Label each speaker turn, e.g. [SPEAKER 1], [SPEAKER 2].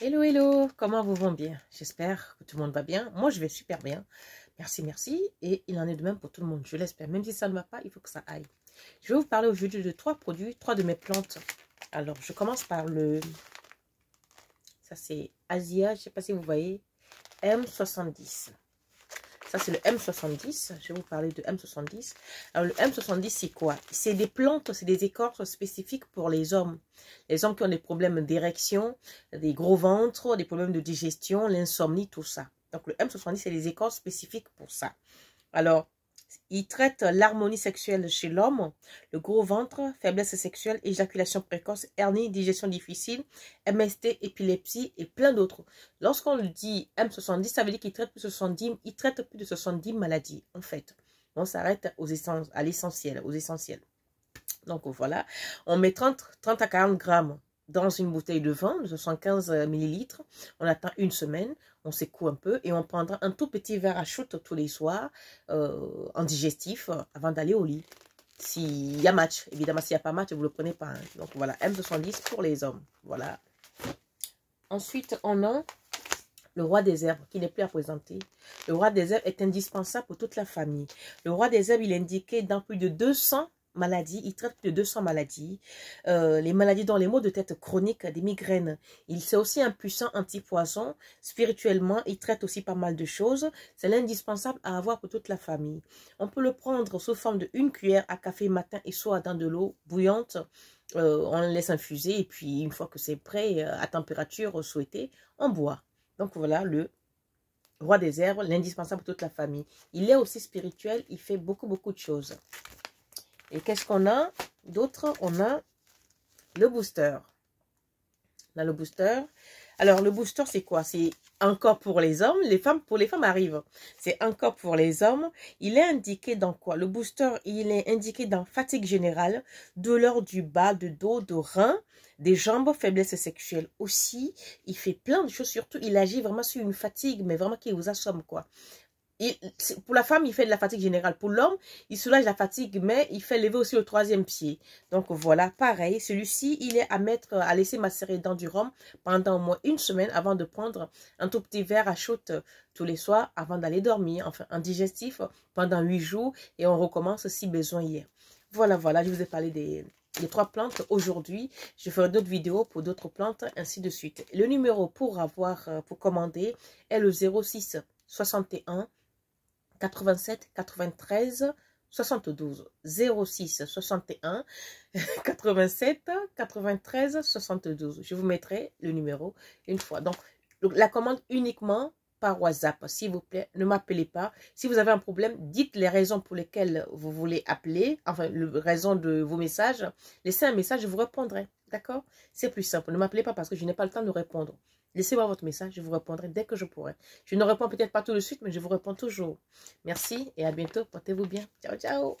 [SPEAKER 1] Hello, hello, comment vous vont bien? J'espère que tout le monde va bien. Moi, je vais super bien. Merci, merci. Et il en est de même pour tout le monde, je l'espère. Même si ça ne va pas, il faut que ça aille. Je vais vous parler aujourd'hui de trois produits, trois de mes plantes. Alors, je commence par ça c'est Asia, je ne sais pas si vous voyez, M70. Ça, c'est le M70. Je vais vous parler de M70. Alors, le M70, c'est quoi? C'est des plantes, c'est des écorces spécifiques pour les hommes. Les hommes qui ont des problèmes d'érection, des gros ventres, des problèmes de digestion, l'insomnie, tout ça. Donc, le M70, c'est des écorces spécifiques pour ça. Alors, il traite l'harmonie sexuelle chez l'homme, le gros ventre, faiblesse sexuelle, éjaculation précoce, hernie, digestion difficile, MST, épilepsie et plein d'autres. Lorsqu'on le dit M70, ça veut dire qu'il traite plus de 70, il traite plus de 70 maladies, en fait. On s'arrête à l'essentiel, aux essentiels. Donc voilà, on met 30 à 40 grammes dans une bouteille de vin de 75 millilitres. On attend une semaine, on secoue un peu et on prendra un tout petit verre à shoot tous les soirs en digestif avant d'aller au lit. S'il y a match, évidemment, s'il n'y a pas match, vous ne le prenez pas. Hein. Donc voilà, M70 pour les hommes. Voilà. Ensuite, on a le roi des herbes qui n'est plus à présenter. Le roi des herbes est indispensable pour toute la famille. Le roi des herbes, il est indiqué dans plus de 200 maladies, il traite plus de 200 maladies, les maladies dont les maux de tête chroniques, des migraines. Il c'est aussi un puissant antipoison. Spirituellement, il traite aussi pas mal de choses. C'est l'indispensable à avoir pour toute la famille. On peut le prendre sous forme de 1 cuillère à café matin et soir dans de l'eau bouillante. On le laisse infuser et puis une fois que c'est prêt, à température souhaitée, on boit. Donc voilà le roi des herbes, l'indispensable pour toute la famille. Il est aussi spirituel, il fait beaucoup de choses. Et qu'est-ce qu'on a d'autre? On a le booster. On a le booster. Alors, le booster, c'est quoi? C'est encore pour les hommes. Pour les femmes arrive. C'est encore pour les hommes. Il est indiqué dans quoi? Le booster, il est indiqué dans fatigue générale, douleur du bas, de dos, de rein, des jambes, faiblesse sexuelle aussi. Il fait plein de choses. Surtout, il agit vraiment sur une fatigue, mais vraiment qui vous assomme, quoi. Pour la femme, il fait de la fatigue générale. Pour l'homme, il soulage la fatigue, mais il fait lever aussi le 3e pied. Donc voilà, pareil. Celui-ci, il est à mettre, à laisser macérer dans du rhum pendant au moins 1 semaine avant de prendre un tout petit verre à shoot tous les soirs avant d'aller dormir. Enfin, un digestif pendant 8 jours et on recommence si besoin hier. Voilà, je vous ai parlé des 3 plantes aujourd'hui. Je ferai d'autres vidéos pour d'autres plantes, ainsi de suite. Le numéro pour commander est le 06 61 87 93 72 06 61 87 93 72. Je vous mettrai le numéro une fois. Donc, la commande uniquement par WhatsApp, s'il vous plaît. Ne m'appelez pas. Si vous avez un problème, dites les raisons pour lesquelles vous voulez appeler, enfin, les raisons de vos messages. Laissez un message, je vous répondrai. D'accord? C'est plus simple. Ne m'appelez pas parce que je n'ai pas le temps de répondre. Laissez-moi votre message, je vous répondrai dès que je pourrai. Je ne réponds peut-être pas tout de suite, mais je vous réponds toujours. Merci et à bientôt. Portez-vous bien. Ciao, ciao.